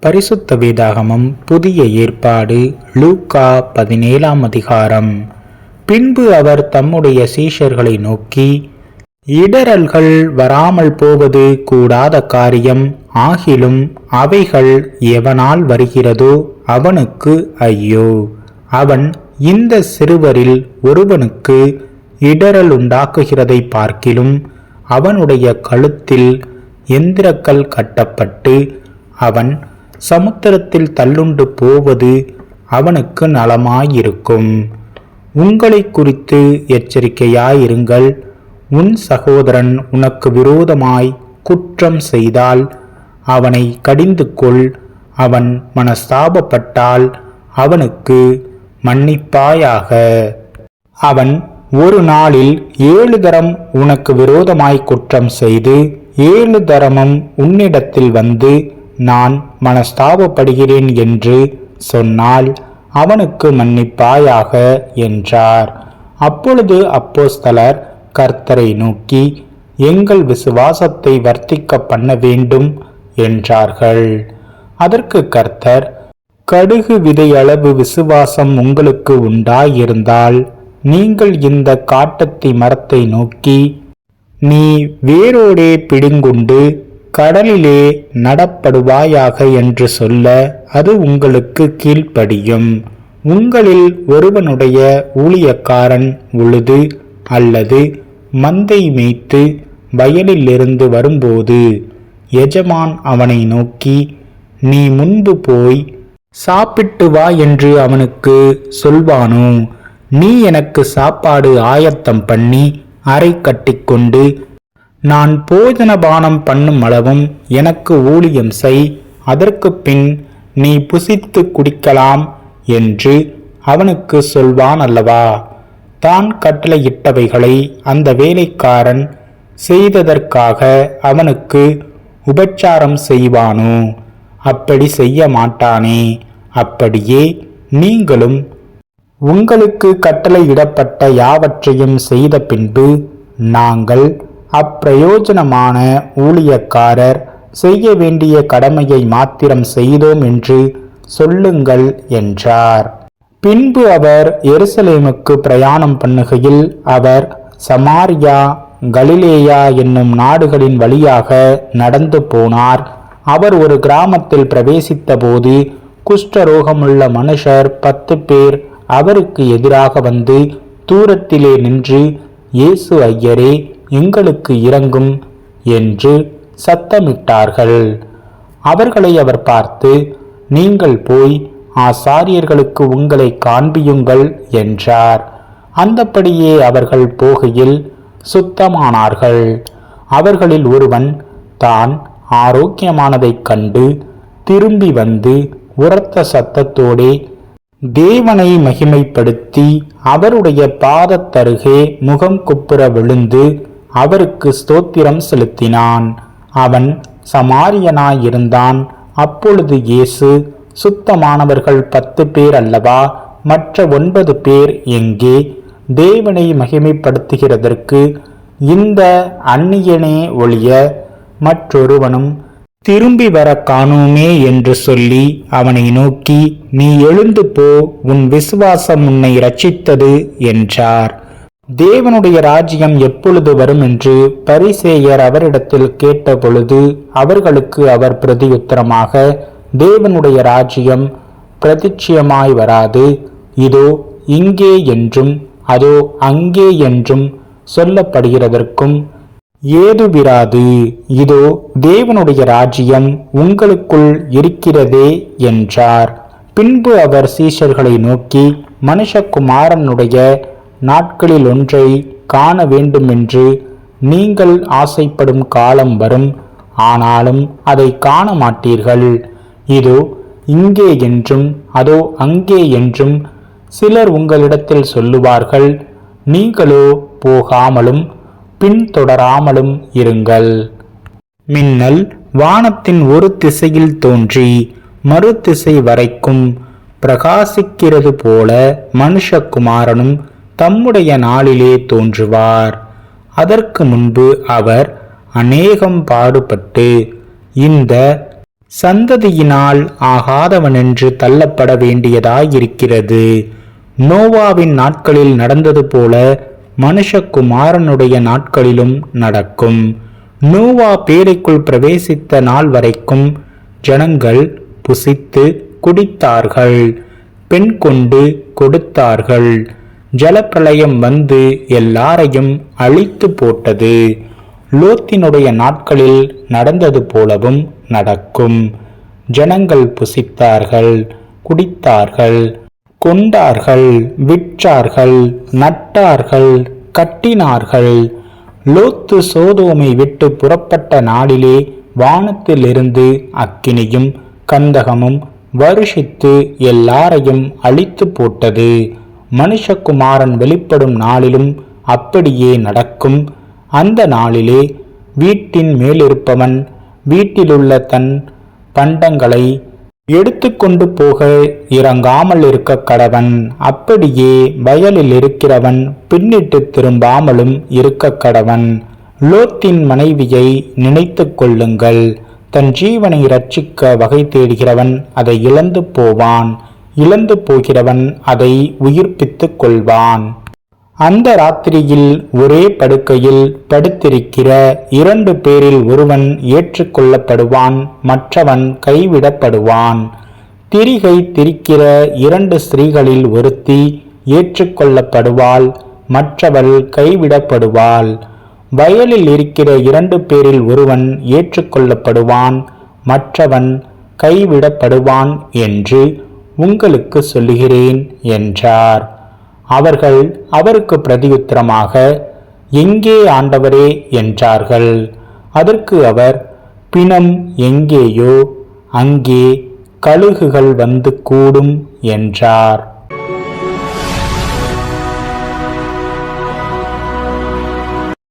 பரிசுத்த வேதாகமம் புதிய ஏற்பாடு லூக்கா 17ஆம் அதிகாரம். பின்பு அவர் தம்முடைய சீஷர்களை நோக்கி, இடறல்கள் வராமல் போவது கூடாத காரியம், ஆகிலும் அவைகள் எவனால் வருகிறதோ அவனுக்கு ஐயோ. அவன் இந்த சிறுவரில் ஒருவனுக்கு இடறல் உண்டாக்குகிறதை பார்க்கிலும் அவனுடைய கழுத்தில் எந்திரக்கல் கட்டப்பட்டு அவன் சமுத்திரத்தில் தள்ளுண்டு போவது அவனுக்கு நலமாயிருக்கும். உங்களை குறித்து எச்சரிக்கையாயிருங்கள். உன் சகோதரன் உனக்கு விரோதமாய் குற்றம் செய்தால் அவனை கடிந்து கொள். அவன் மனஸ்தாபப்பட்டால் அவனுக்கு மன்னிப்பாயாக. அவன் ஒரு நாளில் 7 தரம் உனக்கு விரோதமாய் குற்றம் செய்து 7 தரமும் உன்னிடத்தில் வந்து நான் மனஸ்தாபப்படுகிறேன் என்று சொன்னால் அவனுக்கு மன்னிப்பாயாக என்றார். அப்பொழுது அப்போஸ்தலர் கர்த்தரை நோக்கி, எங்கள் விசுவாசத்தை வர்த்திக்க பண்ண வேண்டும் என்றார்கள். அதற்கு கர்த்தர், கடுகு விதையளவு விசுவாசம் உங்களுக்கு உண்டாயிருந்தால் நீங்கள் இந்த காட்டத்தி மரத்தை நோக்கி, நீ வேரோடே பிடுங்குண்டு கடலிலே நடப்படுவாயாக என்று சொல்ல அது உங்களுக்கு கீழ்ப்படியும். உங்களில் ஒருவனுடைய ஊழியக்காரன் உழுது அல்லது மந்தை மேய்த்து வயலிலிருந்து வரும்போது எஜமான் அவனை நோக்கி, நீ முன்பு போய் சாப்பிட்டு வா என்று அவனுக்கு சொல்வானோ? நீ எனக்கு சாப்பாடு ஆயத்தம் பண்ணி அறை கட்டிக்கொண்டு நான் போஜனபானம் பண்ணும் அளவும் எனக்கு ஊழியம் செய், அதற்கு பின் நீ புசித்து குடிக்கலாம் என்று அவனுக்கு சொல்வான் அல்லவா? தான் கட்டளையிட்டவைகளை அந்த வேலைக்காரன் செய்ததற்காக அவனுக்கு உபச்சாரம் செய்வானோ? அப்படி செய்ய மாட்டானே. அப்படியே நீங்களும் உங்களுக்கு கட்டளையிடப்பட்ட யாவற்றையும் செய்த பின்பு, நாங்கள் அப்பிரயோஜனமான ஊழியக்காரர் செய்ய வேண்டிய கடமையை மாத்திரம் செய்தோம் என்று சொல்லுங்கள் என்றார். பின்பு அவர் எருசலேமுக்கு பிரயாணம் பண்ணுகையில் அவர் சமாரியா கலிலேயா என்னும் நாடுகளின் வழியாக நடந்து போனார். அவர் ஒரு கிராமத்தில் பிரவேசித்த போது குஷ்டரோகமுள்ள மனுஷர் 10 பேர் அவருக்கு எதிராக வந்து தூரத்திலே நின்று, இயேசு ஐயரே, எங்களுக்கு இரங்கும் என்று சத்தமிட்டார்கள். அவர்களை அவர் பார்த்து, நீங்கள் போய் ஆசாரியர்களுக்கு உங்களை காண்பியுங்கள் என்றார். அந்தப்படியே அவர்கள் போகையில் சுத்தமானார்கள். அவர்களில் ஒருவன் தான் ஆரோக்கியமானதைக் கண்டு திரும்பி வந்து உரத்த சத்தத்தோடே தேவனை மகிமைப்படுத்தி அவருடைய பாதத்தருகே முகம் குப்புற விழுந்து அவருக்கு ஸ்தோத்திரம் செலுத்தினான். அவன் சமாரியனாயிருந்தான். அப்பொழுது இயேசு, சுத்தமானவர்கள் 10 பேர் அல்லவா? மற்ற 9 பேர் எங்கே? தேவனை மகிமைப்படுத்துகிறதற்கு இந்த அந்நியனே ஒழிய மற்றொருவனும் திரும்பி வர காணோமே என்று சொல்லி அவனை நோக்கி, நீ எழுந்து போ, உன் விசுவாசம் உன்னை இரட்சித்தது என்றார். தேவனுடைய ராஜ்யம் எப்பொழுது வரும் என்று பரிசேயர் அவரிடத்தில் கேட்டபொழுது அவர்களுக்கு அவர் பிரதியுத்தரமாக, தேவனுடைய ராஜ்யம் பிரதிட்சயமாய் வராது, இதோ இங்கே என்றும் அதோ அங்கே என்றும் சொல்லப்படுகிறதற்கும் ஏதுவிராது. இதோ தேவனுடைய ராஜ்யம் உங்களுக்குள் இருக்கிறதே என்றார். பின்பு அவர் சீஷர்களை நோக்கி, மனுஷகுமாரனுடைய நாட்களில் ஒன்றை காண வேண்டுமென்று நீங்கள் ஆசைப்படும் காலம் வரும், ஆனாலும் அதை காண மாட்டீர்கள். இதோ இங்கே என்றும் அதோ அங்கே என்றும் சிலர் உங்களிடத்தில் சொல்லுவார்கள். நீங்களோ போகாமலும் பின்தொடராமலும் இருங்கள். மின்னல் வானத்தின் ஒரு திசையில் தோன்றி மறு திசை வரைக்கும் பிரகாசிக்கிறது போல மனுஷகுமாரனும் தம்முடைய நாளிலே தோன்றுவார். அதற்கு முன்பு அவர் அநேகம் பாடுபட்டு இந்த சந்ததியினால் ஆகாதவனென்று தள்ளப்பட வேண்டியதாயிருக்கிறது. நோவாவின் நாட்களில் நடந்தது போல மனுஷகுமாரனுடைய நாட்களிலும் நடக்கும். நோவா பேழைக்குள் பிரவேசித்த நாள் வரைக்கும் ஜனங்கள் புசித்து குடித்தார்கள், பெண் கொண்டு கொடுத்தார்கள். ஜலப்பிரளயம் வந்து எல்லாரையும் அழித்து போட்டது. லோத்தினுடைய நாட்களில் நடந்தது போலவும் நடக்கும். ஜனங்கள் புசித்தார்கள், குடித்தார்கள், கொண்டார்கள், விற்றார்கள், நட்டார்கள், கட்டினார்கள். லோத்து சோதோமை விட்டு புறப்பட்ட நாளிலே வானத்திலிருந்து அக்கினியும் கந்தகமும் வருஷித்து எல்லாரையும் அழித்து போட்டது. மனுஷகுமாரன் வெளிப்படும் நாளிலும் அப்படியே நடக்கும். அந்த நாளிலே வீட்டின் மேலிருப்பவன் வீட்டிலுள்ள தன் பண்டங்களை எடுத்துக்கொண்டு போக இறங்காமல் இருக்க கடவன். அப்படியே வயலில் இருக்கிறவன் பின்னிட்டு திரும்பாமலும் இருக்க கடவன். லோத்தின் மனைவியை நினைத்து கொள்ளுங்கள். தன் ஜீவனை இரட்சிக்க வகை தேடுகிறவன் அதை இழந்து போவான், இழந்து போகிறவன் அதை உயிர்ப்பித்துக் கொள்வான். அந்த ராத்திரியில் ஒரே படுக்கையில் படுத்திருக்கிற 2 பேரில் ஒருவன் ஏற்றுக்கொள்ளப்படுவான், மற்றவன் கைவிடப்படுவான். திரிகை திரிக்கிற 2 ஸ்திரீகளில் ஒருத்தி ஏற்றுக்கொள்ளப்படுவாள், மற்றவள் கைவிடப்படுவாள். வயலில் இருக்கிற 2 பேரில் ஒருவன் ஏற்றுக்கொள்ளப்படுவான், மற்றவன் கைவிடப்படுவான் என்று உங்களுக்கு சொல்லுகிறேன் என்றார். அவர்கள் அவருக்கு பிரதியுத்தரமாக, எங்கே ஆண்டவரே என்றார்கள். அதற்கு அவர், பிணம் எங்கேயோ அங்கே கழுகுகள் வந்து கூடும் என்றார்.